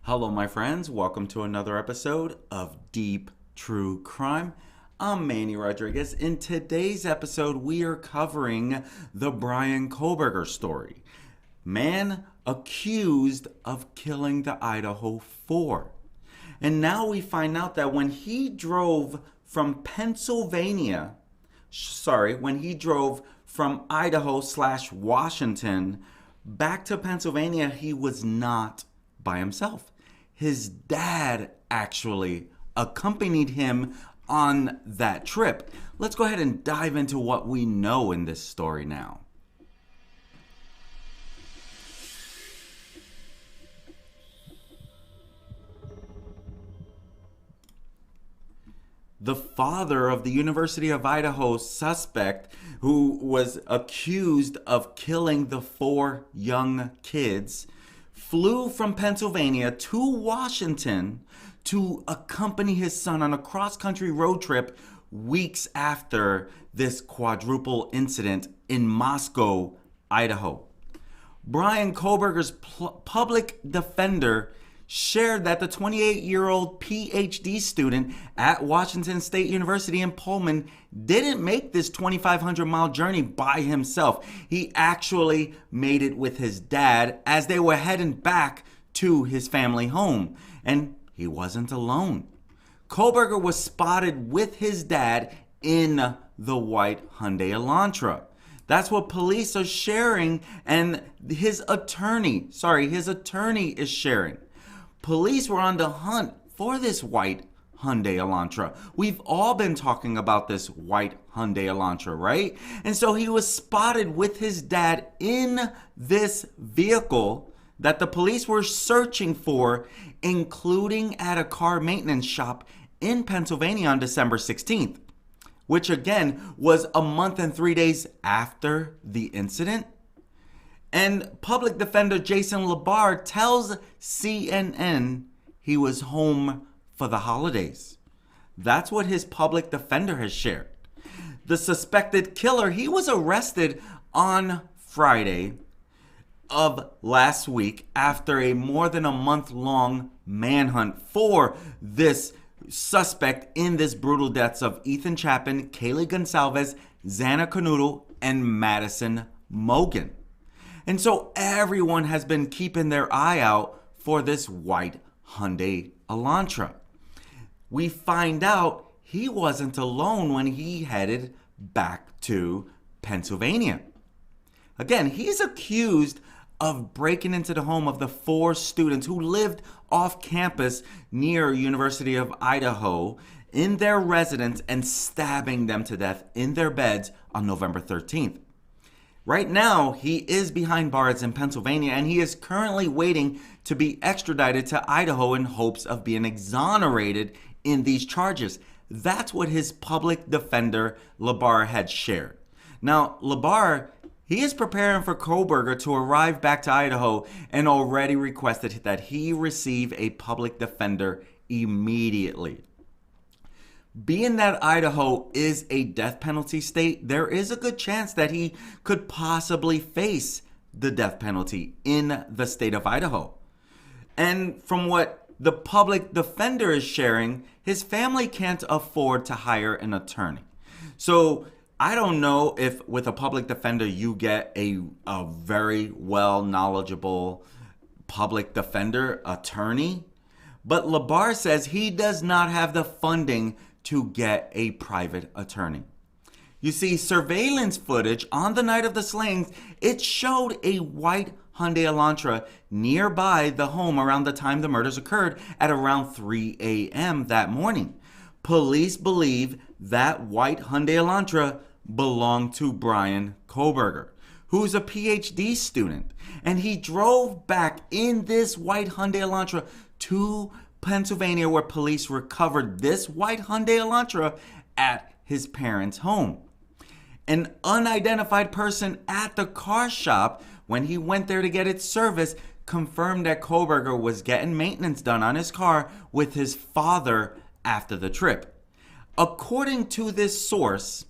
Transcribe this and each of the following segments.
Hello, my friends. Welcome to another episode of Deep True Crime. I'm Manny Rodriguez. In today's episode, we are covering the Bryan Kohberger story. Man accused of killing the Idaho 4. And now we find out that when he drove from Idaho/Washington back to Pennsylvania, he was not by himself. His dad actually accompanied him on that trip. Let's go ahead and dive into what we know in this story now. The father of the University of Idaho suspect who was accused of killing the 4 young kids flew from Pennsylvania to Washington to accompany his son on a cross-country road trip weeks after this quadruple incident in Moscow, Idaho. Bryan Kohberger's public defender shared that the 28-year-old Ph.D. student at Washington State University in Pullman didn't make this 2,500-mile journey by himself. He actually made it with his dad as they were heading back to his family home. And he wasn't alone. Kohlberger was spotted with his dad in the white Hyundai Elantra. That's what police are sharing, and his attorney is sharing. Police were on the hunt for this white Hyundai Elantra. We've all been talking about this white Hyundai Elantra, right? And so he was spotted with his dad in this vehicle that the police were searching for, including at a car maintenance shop in Pennsylvania on December 16th, which again was a month and 3 days after the incident. And public defender Jason Labar tells CNN he was home for the holidays. That's what his public defender has shared. The suspected killer, he was arrested on Friday of last week after a more than a month-long manhunt for this suspect in this brutal deaths of Ethan Chapin, Kaylee Gonsalves, Xana Kanoodle, and Madison Mogen. And so everyone has been keeping their eye out for this white Hyundai Elantra. We find out he wasn't alone when he headed back to Pennsylvania. Again, he's accused of breaking into the home of the 4 students who lived off campus near University of Idaho in their residence and stabbing them to death in their beds on November 13th. Right now, he is behind bars in Pennsylvania, and he is currently waiting to be extradited to Idaho in hopes of being exonerated in these charges. That's what his public defender, Labar, had shared. Now, Labar, he is preparing for Kohlberger to arrive back to Idaho and already requested that he receive a public defender immediately. Being that Idaho is a death penalty state, there is a good chance that he could possibly face the death penalty in the state of Idaho. And from what the public defender is sharing, his family can't afford to hire an attorney. So I don't know if with a public defender you get a very well knowledgeable public defender attorney, but Labar says he does not have the funding to get a private attorney. You see, surveillance footage on the night of the slayings, it showed a white Hyundai Elantra nearby the home around the time the murders occurred at around 3 a.m. that morning. Police believe that white Hyundai Elantra belonged to Bryan Kohberger, who's a Ph.D. student, and he drove back in this white Hyundai Elantra to Pennsylvania, where police recovered this white Hyundai Elantra at his parents' home. An unidentified person at the car shop, when he went there to get its service, confirmed that Kohlberger was getting maintenance done on his car with his father after the trip. According to this source,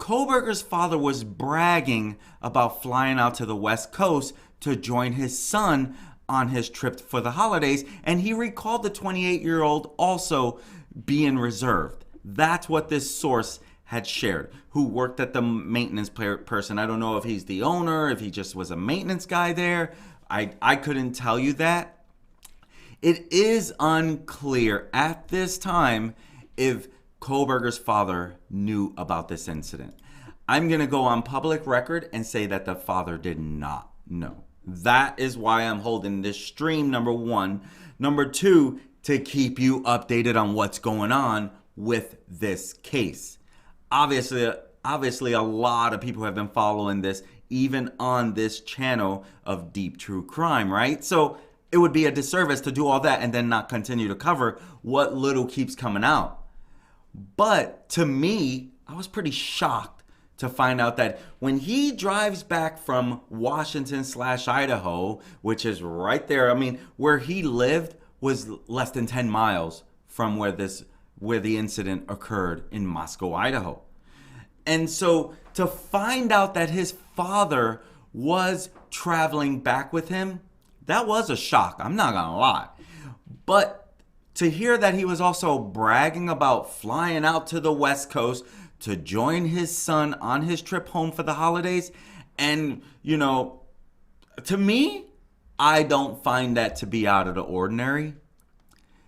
Kohlberger's father was bragging about flying out to the West Coast to join his son on his trip for the holidays, and he recalled the 28-year-old also being reserved. That's what this source had shared, who worked at the maintenance person. I don't know if he's the owner, if he just was a maintenance guy there. I couldn't tell you that. It is unclear at this time if Kohlberger's father knew about this incident. I'm going to go on public record and say that the father did not know. That is why I'm holding this stream, number one. Number two, to keep you updated on what's going on with this case. Obviously, a lot of people have been following this, even on this channel of Deep True Crime, right? So it would be a disservice to do all that and then not continue to cover what little keeps coming out. But to me, I was pretty shocked to find out that when he drives back from Washington/Idaho, which is right there, I mean, where he lived was less than 10 miles from where the incident occurred in Moscow, Idaho. And so to find out that his father was traveling back with him, that was a shock. I'm not gonna lie. But to hear that he was also bragging about flying out to the West Coast to join his son on his trip home for the holidays, and, you know, to me, I don't find that to be out of the ordinary.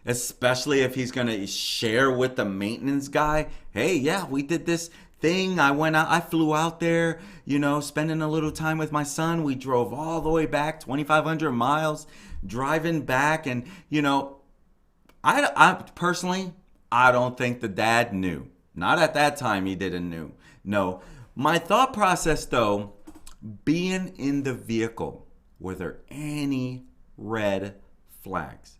Especially if he's going to share with the maintenance guy, hey, yeah, we did this thing. I flew out there, you know, spending a little time with my son. We drove all the way back, 2,500 miles, driving back. And, you know, I personally, I don't think the dad knew. Not at that time he didn't know. No. My thought process, though, being in the vehicle, were there any red flags?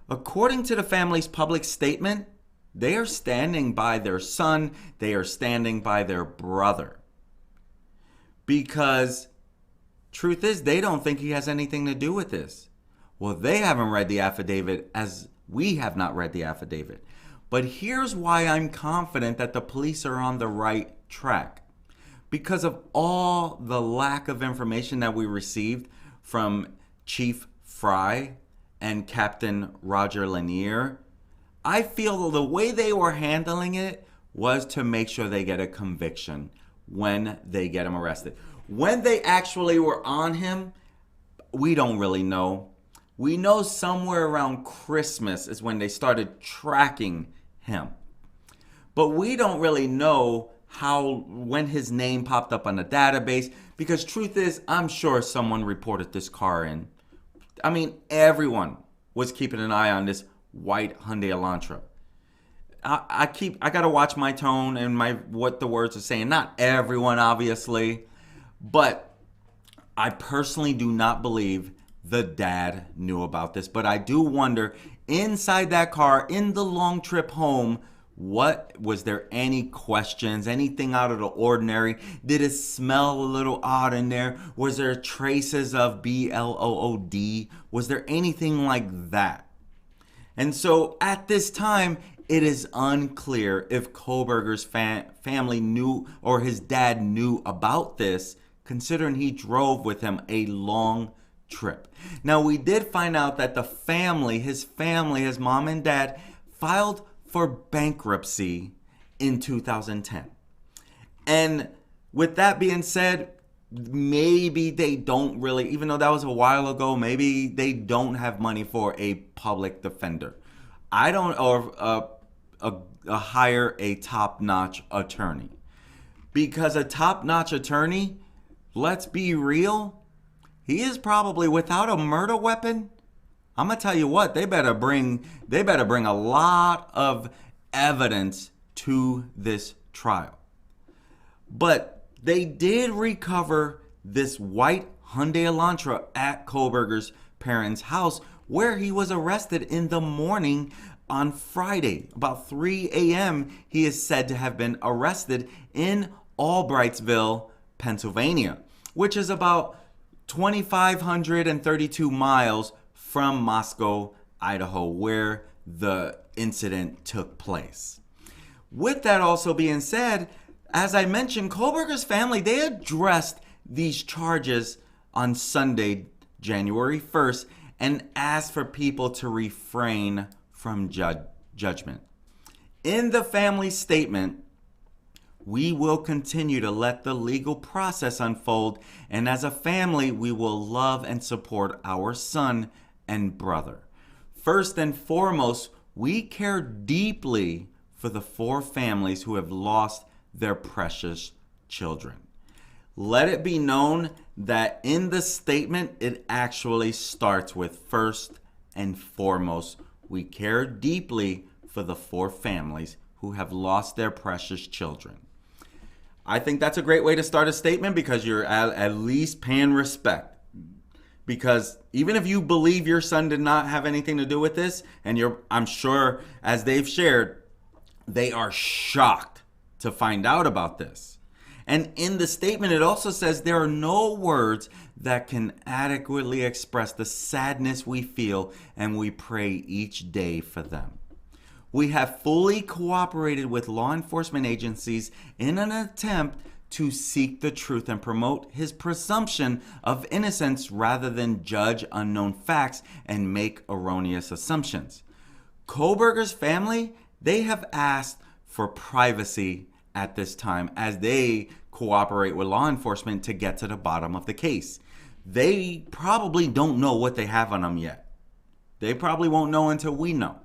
According to the family's public statement, they are standing by their son. They are standing by their brother. Because truth is, they don't think he has anything to do with this. Well, they haven't read the affidavit as we have not read the affidavit. But here's why I'm confident that the police are on the right track. Because of all the lack of information that we received from Chief Fry and Captain Roger Lanier, I feel the way they were handling it was to make sure they get a conviction when they get him arrested. When they actually were on him, we don't really know. We know somewhere around Christmas is when they started tracking him. But we don't really know when his name popped up on the database, because truth is, I'm sure someone reported this car in. I mean, everyone was keeping an eye on this white Hyundai Elantra. I gotta watch my tone and what the words are saying. Not everyone, obviously, but I personally do not believe the dad knew about this. But I do wonder, inside that car, in the long trip home, was there any questions, anything out of the ordinary? Did it smell a little odd in there? Was there traces of blood? Was there anything like that? And so at this time, it is unclear if Kohlberger's family knew or his dad knew about this, considering he drove with him a long trip. Now, we did find out that his mom and dad, filed for bankruptcy in 2010. And with that being said, maybe they don't really, even though that was a while ago, maybe they don't have money for a public defender. Or hire a top-notch attorney. Because a top-notch attorney, let's be real, he is probably without a murder weapon. I'm gonna tell you what, they better bring a lot of evidence to this trial. But they did recover this white Hyundai Elantra at Kohlberger's parents' house, where he was arrested in the morning on Friday. About 3 a.m., he is said to have been arrested in Albrightsville, Pennsylvania, which is about 2,532 miles from Moscow, Idaho, where the incident took place. With that also being said, as I mentioned, Kohlberger's family, they addressed these charges on Sunday January 1st, and asked for people to refrain from judgment. In the family statement, we will continue to let the legal process unfold, and as a family, we will love and support our son and brother. First and foremost, we care deeply for the 4 families who have lost their precious children. Let it be known that in the statement, it actually starts with first and foremost, we care deeply for the 4 families who have lost their precious children. I think that's a great way to start a statement because you're at least paying respect. Because even if you believe your son did not have anything to do with this, and I'm sure as they've shared, they are shocked to find out about this. And in the statement, it also says there are no words that can adequately express the sadness we feel, and we pray each day for them. We have fully cooperated with law enforcement agencies in an attempt to seek the truth and promote his presumption of innocence rather than judge unknown facts and make erroneous assumptions. Kohlberger's family, they have asked for privacy at this time as they cooperate with law enforcement to get to the bottom of the case. They probably don't know what they have on them yet. They probably won't know until we know.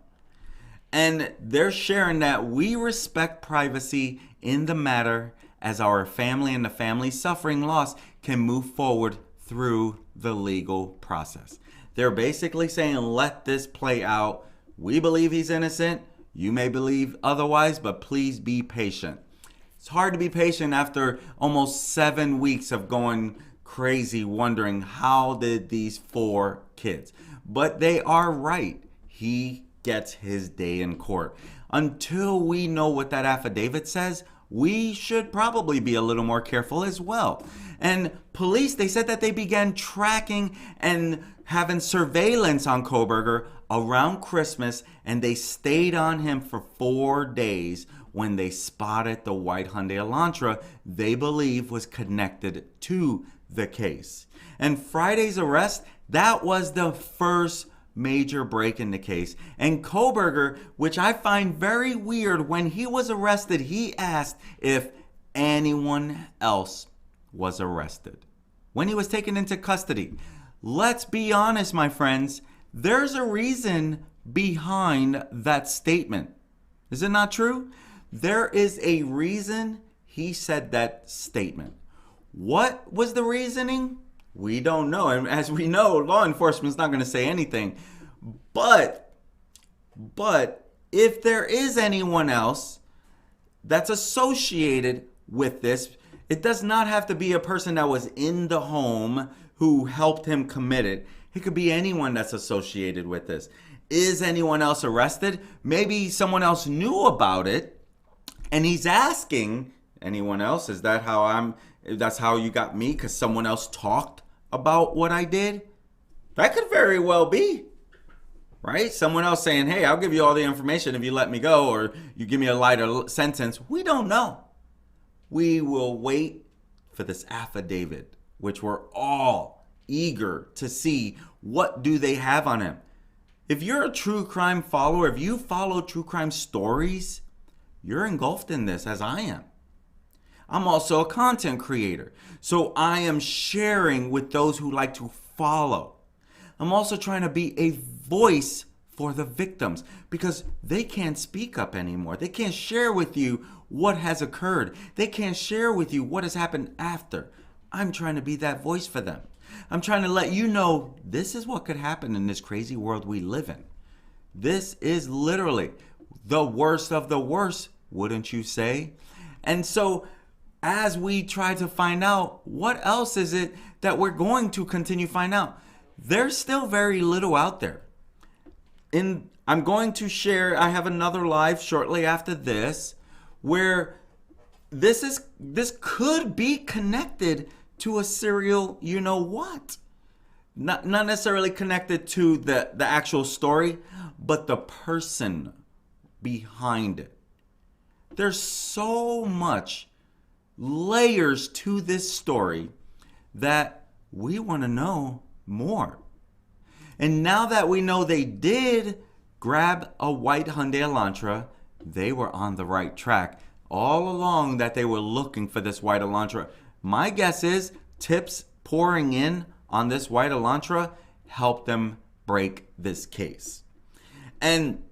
And they're sharing that we respect privacy in the matter as our family and the family suffering loss can move forward through the legal process. They're basically saying, let this play out. We believe he's innocent. You may believe otherwise, but please be patient. It's hard to be patient after almost 7 weeks of going crazy, wondering how did these 4 kids. But they are right. He gets his day in court. Until we know what that affidavit says, we should probably be a little more careful as well. And police, they said that they began tracking and having surveillance on Kohlberger around Christmas, and they stayed on him for 4 days when they spotted the white Hyundai Elantra they believe was connected to the case. And Friday's arrest, that was the first major break in the case. And Kohlberger, which I find very weird, when he was arrested, he asked if anyone else was arrested when he was taken into custody. Let's be honest, my friends, there's a reason behind that statement. Is it not true? There is a reason he said that statement. What was the reasoning? We don't know. And as we know, law enforcement's not going to say anything. But if there is anyone else that's associated with this, it does not have to be a person that was in the home who helped him commit it. It could be anyone that's associated with this. Is anyone else arrested? Maybe someone else knew about it, and he's asking, anyone else? Is that that's how you got me? Because someone else talked about what I did? That could very well be, right? Someone else saying, hey, I'll give you all the information if you let me go, or you give me a lighter sentence. We don't know. We will wait for this affidavit, which we're all eager to see. What do they have on him? If you're a true crime follower, if you follow true crime stories, you're engulfed in this as I am. I'm also a content creator, so I am sharing with those who like to follow. I'm also trying to be a voice for the victims because they can't speak up anymore. They can't share with you what has occurred. They can't share with you what has happened after. I'm trying to be that voice for them. I'm trying to let you know this is what could happen in this crazy world we live in. This is literally the worst of the worst, wouldn't you say? And so as we try to find out what else is it that we're going to continue to find out, there's still very little out there. I'm going to share, I have another live shortly after this where this could be connected to a serial, you know what? Not necessarily connected to the actual story, but the person behind it. There's so much layers to this story that we want to know more. And now that we know they did grab a white Hyundai Elantra, they were on the right track. All along that they were looking for this white Elantra. My guess is tips pouring in on this white Elantra helped them break this case. And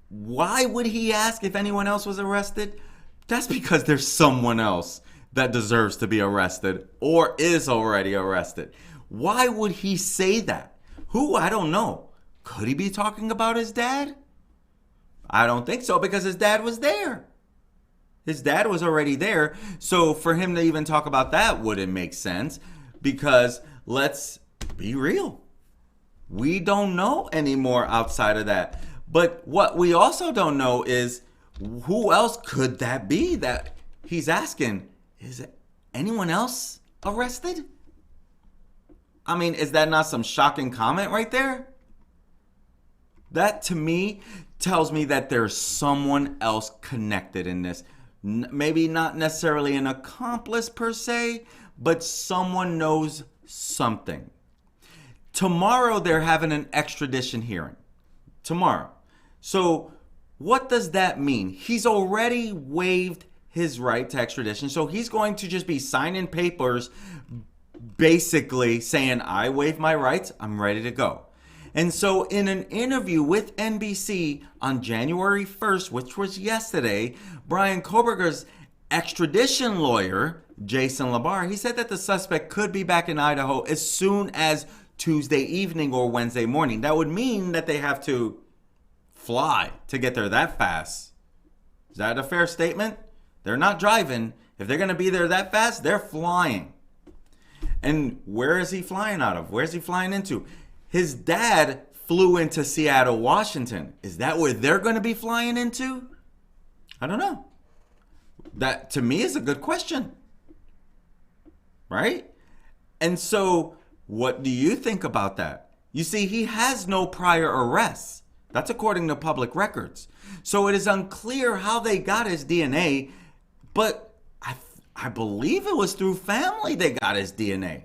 why would he ask if anyone else was arrested? That's because there's someone else that deserves to be arrested or is already arrested. Why would he say that? Who? I don't know. Could he be talking about his dad? I don't think so, because his dad was there. His dad was already there. So for him to even talk about that wouldn't make sense, because let's be real. We don't know anymore outside of that. But what we also don't know is who else could that be that he's asking? Is anyone else arrested? I mean, is that not some shocking comment right there? That to me tells me that there's someone else connected in this. Maybe not necessarily an accomplice per se, but someone knows something. Tomorrow they're having an extradition hearing. Tomorrow. So what does that mean? He's already waived his right to extradition. So he's going to just be signing papers basically saying, I waive my rights, I'm ready to go. And so in an interview with NBC on January 1st, which was yesterday, Bryan Kohberger's extradition lawyer, Jason Labar, he said that the suspect could be back in Idaho as soon as Tuesday evening or Wednesday morning. That would mean that they have to fly to get there that fast. Is that a fair statement? They're not driving. If they're going to be there that fast, they're flying. And where is he flying out of? Where's he flying into? His dad flew into Seattle, Washington. Is that where they're going to be flying into? I don't know. That, to me, is a good question. Right? And so, what do you think about that? You see, he has no prior arrests. That's according to public records. So it is unclear how they got his DNA, but I believe it was through family they got his DNA.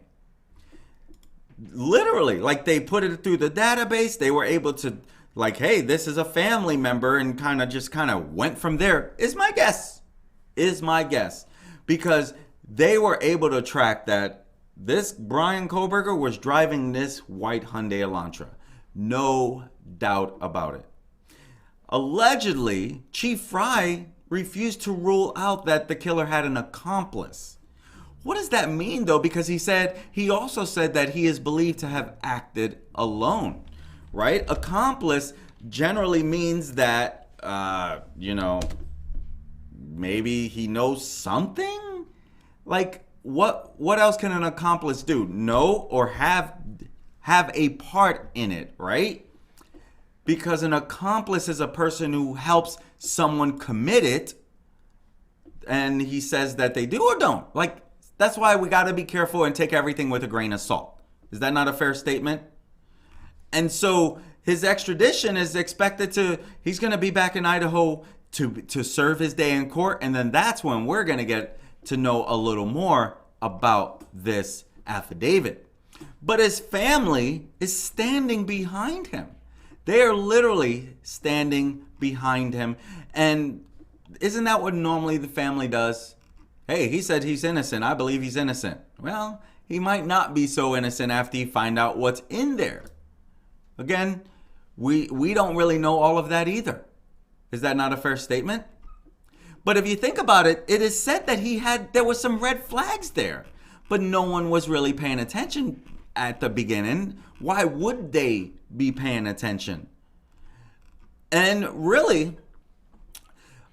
Literally, like they put it through the database. They were able to, like, hey, this is a family member, and kind of went from there. Is my guess. Because they were able to track that this Bryan Kohberger was driving this white Hyundai Elantra. No doubt about it. Allegedly, Chief Fry refused to rule out that the killer had an accomplice. What does that mean, though? Because he also said that he is believed to have acted alone, right? Accomplice generally means that, maybe he knows something? Like, what else can an accomplice do? Know or have a part in it, right? Because an accomplice is a person who helps someone commit it, and he says that they do or don't. Like, that's why we got to be careful and take everything with a grain of salt. Is that not a fair statement? And so his extradition is he's going to be back in Idaho to serve his day in court, and then that's when we're going to get to know a little more about this affidavit. But his family is standing behind him. They are literally standing behind him. And isn't that what normally the family does? Hey, he said he's innocent. I believe he's innocent. Well, he might not be so innocent after you find out what's in there. Again, we don't really know all of that either. Is that not a fair statement? But if you think about it, it is said that there were some red flags there, but no one was really paying attention at the beginning. Why would they be paying attention? And really,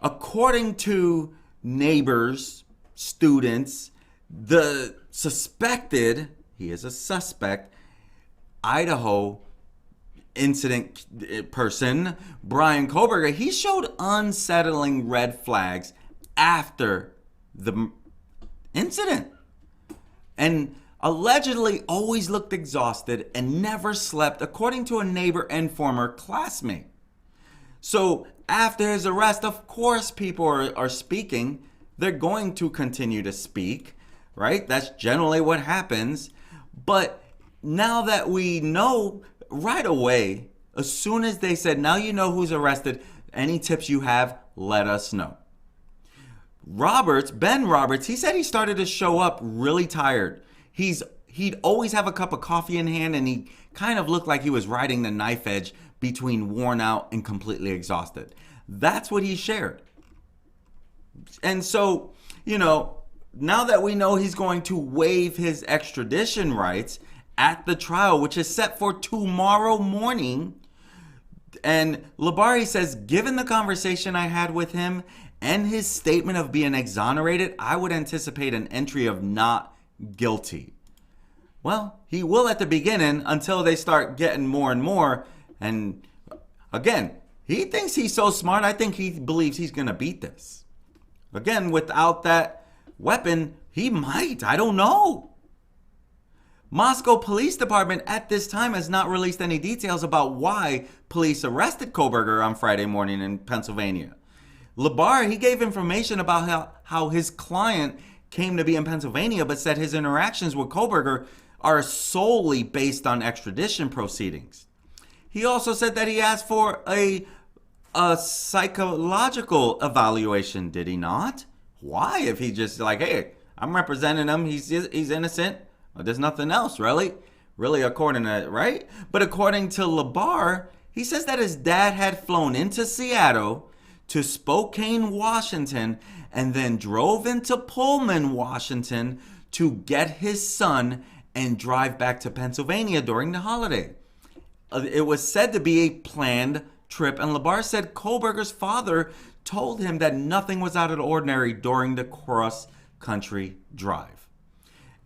according to neighbors, students, the suspected, he is a suspect, Idaho incident person, Bryan Kohberger, he showed unsettling red flags after the incident. And allegedly always looked exhausted and never slept, according to a neighbor and former classmate. So after his arrest, of course, people are speaking. They're going to continue to speak, right? That's generally what happens. But now that we know right away, as soon as they said, now you know who's arrested, any tips you have, let us know. Ben Roberts, he said he started to show up really tired. He'd always have a cup of coffee in hand, and he kind of looked like he was riding the knife edge between worn out and completely exhausted. That's what he shared. And so, now that we know he's going to waive his extradition rights at the trial, which is set for tomorrow morning, and Labari says, given the conversation I had with him and his statement of being exonerated, I would anticipate an entry of not guilty. Well, he will at the beginning until they start getting more and more. And again, he thinks he's so smart. I think he believes he's going to beat this. Again, without that weapon, he might. I don't know. Moscow Police Department at this time has not released any details about why police arrested Kohlberger on Friday morning in Pennsylvania. Labar, he gave information about how his client came to be in Pennsylvania, but said his interactions with Kohlberger are solely based on extradition proceedings. He also said that he asked for a psychological evaluation, did he not? Why? If he just like, hey, I'm representing him, he's innocent. There's nothing else, really, according to right? But according to Labar, he says that his dad had flown into Seattle to Spokane, Washington, and then drove into Pullman, Washington to get his son and drive back to Pennsylvania during the holiday. It was said to be a planned trip, and Labar said Kohlberger's father told him that nothing was out of the ordinary during the cross-country drive.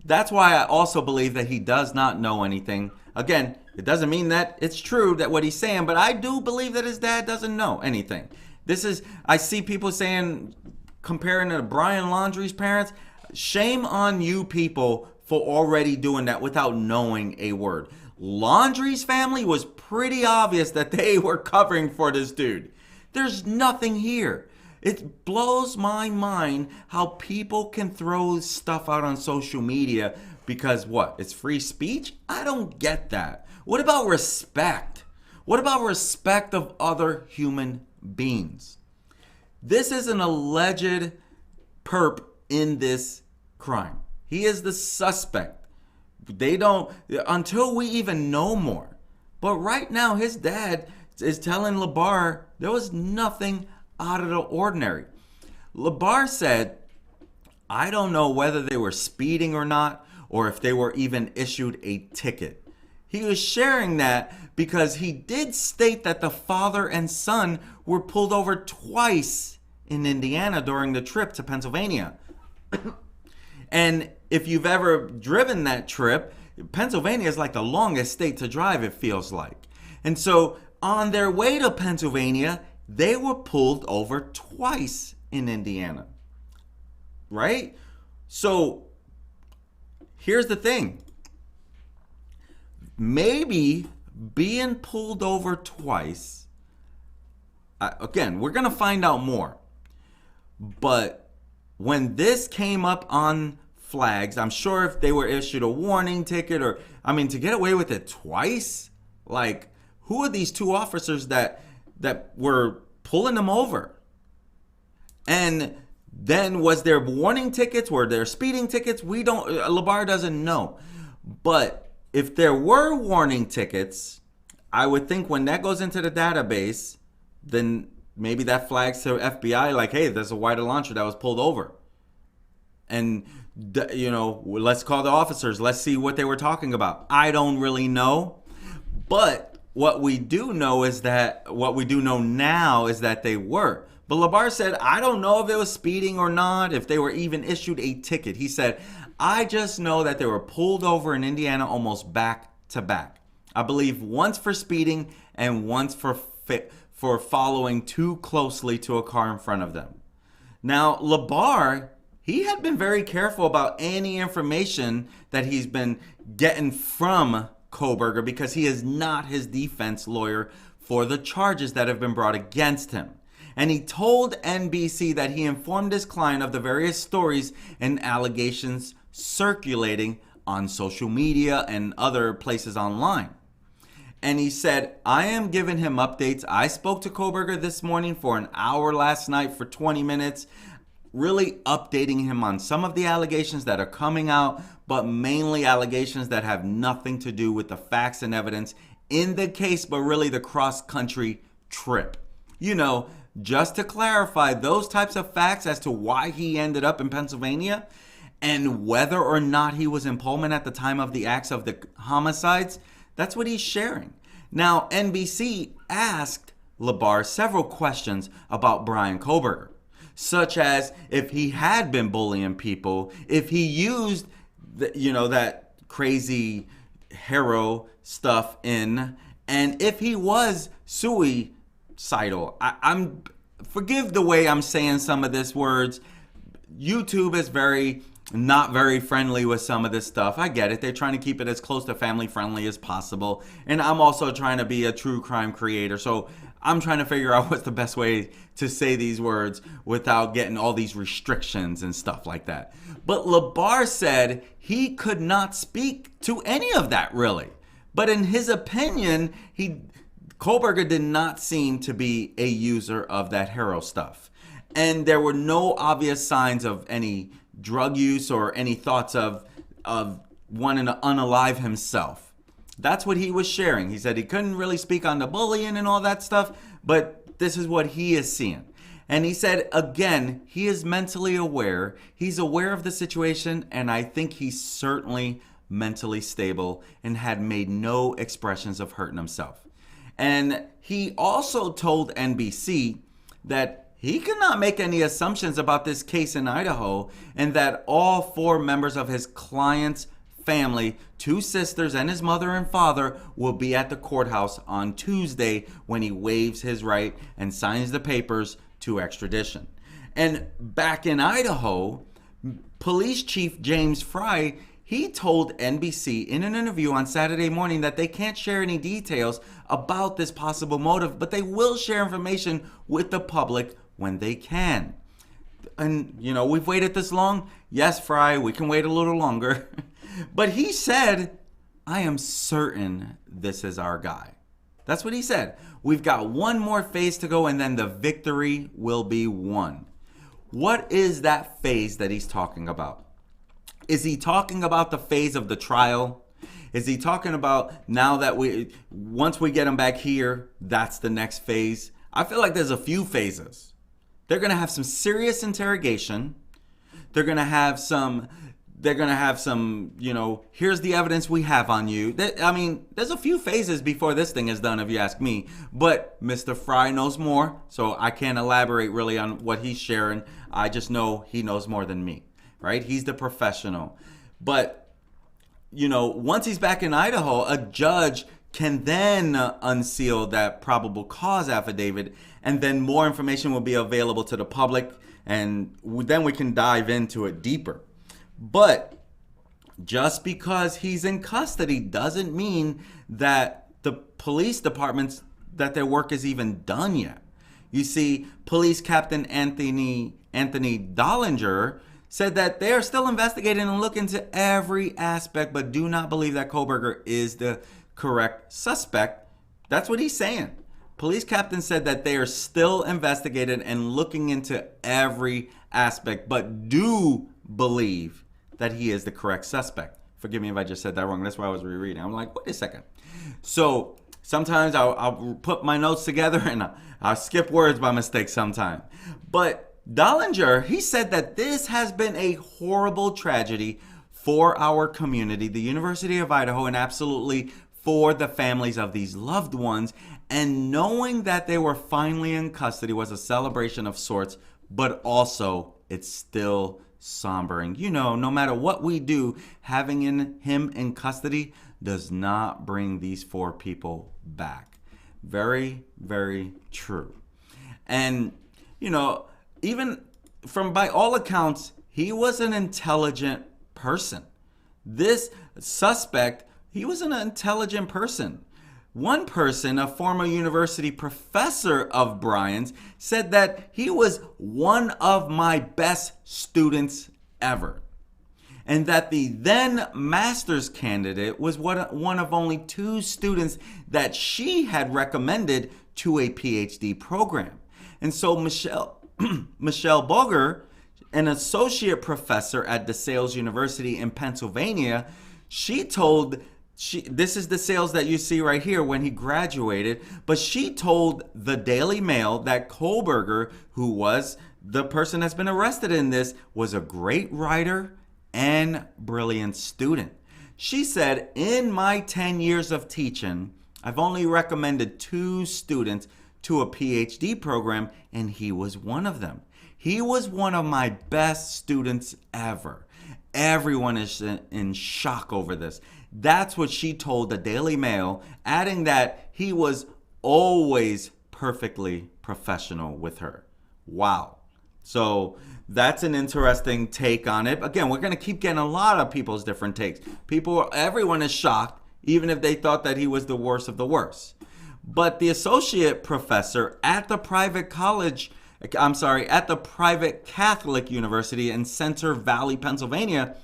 That's why I also believe that he does not know anything. Again, it doesn't mean that it's true that what he's saying, but I do believe that his dad doesn't know anything. I see people saying, comparing it to Brian Laundrie's parents. Shame on you people for already doing that without knowing a word. Laundrie's family was pretty obvious that they were covering for this dude. There's nothing here. It blows my mind how people can throw stuff out on social media because what? It's free speech? I don't get that. What about respect? What about respect of other human beings? This is an alleged perp in this crime. He is the suspect. They don't, until we even know more. But right now, his dad is telling Labar there was nothing out of the ordinary. Labar said, I don't know whether they were speeding or not, or if they were even issued a ticket. He was sharing that because he did state that the father and son were pulled over twice in Indiana during the trip to Pennsylvania. And if you've ever driven that trip, Pennsylvania is like the longest state to drive, it feels like. And so on their way to Pennsylvania, they were pulled over twice in Indiana. Right? So here's the thing. Maybe being pulled over twice, again, we're going to find out more. But when this came up on flags, I'm sure if they were issued a warning ticket to get away with it twice, like, who are these two officers that were pulling them over? And then was there warning tickets? Were there speeding tickets? Labar doesn't know. But if there were warning tickets, I would think when that goes into the database, then maybe that flags to FBI like, hey, there's a white Elantra that was pulled over. And, let's call the officers. Let's see what they were talking about. I don't really know. But what we do know now is that they were. But Labar said, I don't know if it was speeding or not, if they were even issued a ticket. He said, I just know that they were pulled over in Indiana almost back to back. I believe once for speeding and once for following too closely to a car in front of them. Now, Labar, he had been very careful about any information that he's been getting from Kohlberger because he is not his defense lawyer for the charges that have been brought against him. And he told NBC that he informed his client of the various stories and allegations circulating on social media and other places online. And he said, I am giving him updates. I spoke to Kohlberger this morning for an hour last night for 20 minutes, really updating him on some of the allegations that are coming out, but mainly allegations that have nothing to do with the facts and evidence in the case, but really the cross-country trip. You know, just to clarify, those types of facts as to why he ended up in Pennsylvania and whether or not he was in Pullman at the time of the acts of the homicides, that's what he's sharing. Now, NBC asked LaBar several questions about Bryan Kohberger, such as if he had been bullying people, if he used, that crazy hero stuff and if he was suicidal. I'm forgive the way I'm saying some of these words. YouTube is not very friendly with some of this stuff. I get it. They're trying to keep it as close to family friendly as possible. And I'm also trying to be a true crime creator. So I'm trying to figure out what's the best way to say these words without getting all these restrictions and stuff like that. But LaBar said he could not speak to any of that really. But in his opinion, Kohlberger did not seem to be a user of that hero stuff. And there were no obvious signs of any drug use or any thoughts of wanting to unalive himself. That's what he was sharing. He said he couldn't really speak on the bullying and all that stuff, but this is what he is seeing. And he said, again, he is mentally aware. He's aware of the situation, and I think he's certainly mentally stable and had made no expressions of hurting himself. And he also told NBC that he could not make any assumptions about this case in Idaho and that all 4 members of his client's family, 2 sisters and his mother and father, will be at the courthouse on Tuesday when he waives his right and signs the papers to extradition. And back in Idaho, Police Chief James Fry, he told NBC in an interview on Saturday morning that they can't share any details about this possible motive, but they will share information with the public when they can. And, we've waited this long. Yes, Fry, we can wait a little longer. But he said, I am certain this is our guy. That's what he said. We've got one more phase to go and then the victory will be won. What is that phase that he's talking about? Is he talking about the phase of the trial? Is he talking about now that once we get him back here, that's the next phase? I feel like there's a few phases. They're going to have some serious interrogation. They're going to have some, here's the evidence we have on you. There's a few phases before this thing is done, if you ask me. But Mr. Fry knows more, so I can't elaborate really on what he's sharing. I just know he knows more than me, right? He's the professional. But, once he's back in Idaho, a judge can then unseal that probable cause affidavit, and then more information will be available to the public, and then we can dive into it deeper. But just because he's in custody doesn't mean that the police departments, that their work is even done yet. You see, Police Captain Anthony Dollinger said that they are still investigating and looking into every aspect, but do not believe that Kohlberger is the correct suspect. That's what he's saying. Police captain said that they are still investigating and looking into every aspect, but do believe that he is the correct suspect. Forgive me if I just said that wrong. That's why I was rereading. I'm like, wait a second. So sometimes I'll put my notes together and I'll skip words by mistake sometimes. But Dollinger, he said that this has been a horrible tragedy for our community, the University of Idaho, and absolutely for the families of these loved ones. And knowing that they were finally in custody was a celebration of sorts, but also it's still sombering. No matter what we do, having him in custody does not bring these 4 people back. Very, very true. And, even by all accounts, he was an intelligent person. This suspect, he was an intelligent person. One person, a former university professor of Bryan's, said that he was one of my best students ever. and that the then master's candidate was one of only 2 students that she had recommended to a PhD program. And so Michelle Boger, an associate professor at DeSales University in Pennsylvania, this is DeSales that you see right here when he graduated, but she told the Daily Mail that Kohlberger, who was the person that's been arrested in this, was a great writer and brilliant student. She said, in my 10 years of teaching, I've only recommended 2 students to a PhD program, and he was one of them. He was one of my best students ever. Everyone is in shock over this. That's what she told the Daily Mail, adding that he was always perfectly professional with her. Wow. So that's an interesting take on it. Again, we're going to keep getting a lot of people's different takes. Everyone is shocked, even if they thought that he was the worst of the worst. But the associate professor at the private Catholic University in Center Valley, Pennsylvania,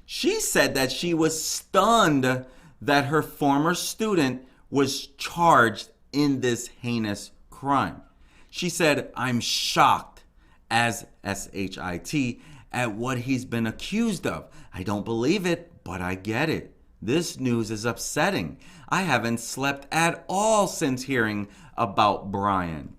she said that she was stunned that her former student was charged in this heinous crime. She said, I'm shocked as SHIT at what he's been accused of. I don't believe it, but I get it. This news is upsetting. I haven't slept at all since hearing about Bryan.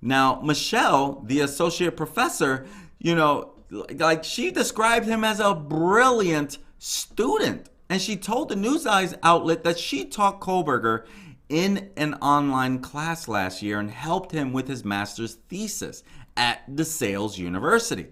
Now, Michelle, the associate professor, she described him as a brilliant student. And she told the news outlet that she taught Kohlberger in an online class last year and helped him with his master's thesis at DeSales University.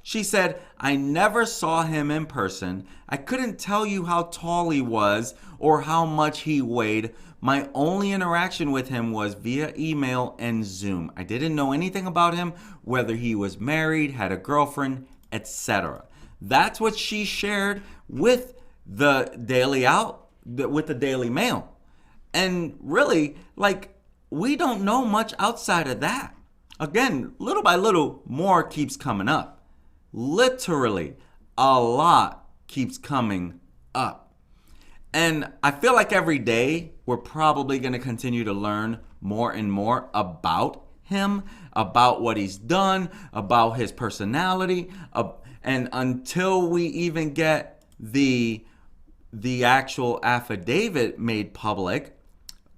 She said, I never saw him in person. I couldn't tell you how tall he was or how much he weighed. My only interaction with him was via email and Zoom. I didn't know anything about him, whether he was married, had a girlfriend, etc. That's what she shared with the Daily Mail. And really, we don't know much outside of that. Again, little by little, more keeps coming up. Literally, a lot keeps coming up. And I feel like every day we're probably going to continue to learn more and more about him, about what he's done, about his personality. And until we even get the actual affidavit made public,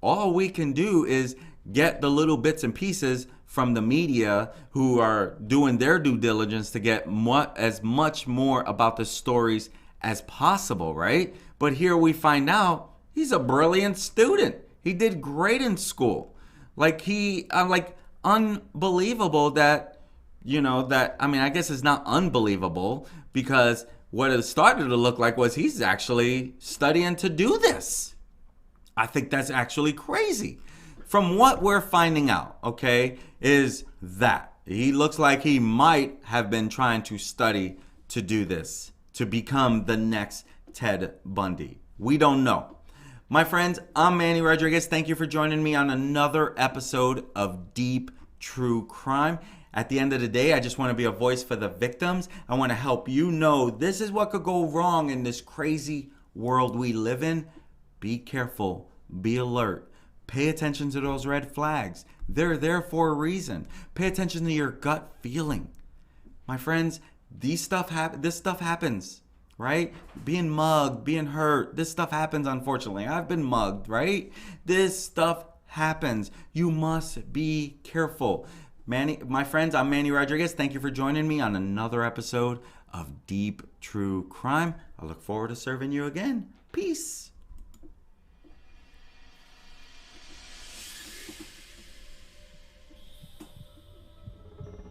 all we can do is get the little bits and pieces from the media who are doing their due diligence to get as much more about the stories as possible, right? But here we find out he's a brilliant student. He did great in school. Unbelievable that, I guess it's not unbelievable, because what it started to look like was he's actually studying to do this. I think that's actually crazy. From what we're finding out, okay, is that he looks like he might have been trying to study to do this, to become the next Ted Bundy. We don't know. My friends, I'm Manny Rodriguez. Thank you for joining me on another episode of Deep True Crime. At the end of the day, I just want to be a voice for the victims. I want to help you know this is what could go wrong in this crazy world we live in. Be careful. Be alert. Pay attention to those red flags. They're there for a reason. Pay attention to your gut feeling. My friends, this stuff happens, right? Being mugged, being hurt, this stuff happens, unfortunately. I've been mugged, right? This stuff happens. You must be careful. My friends, I'm Manny Rodriguez. Thank you for joining me on another episode of Deep True Crime. I look forward to serving you again. Peace.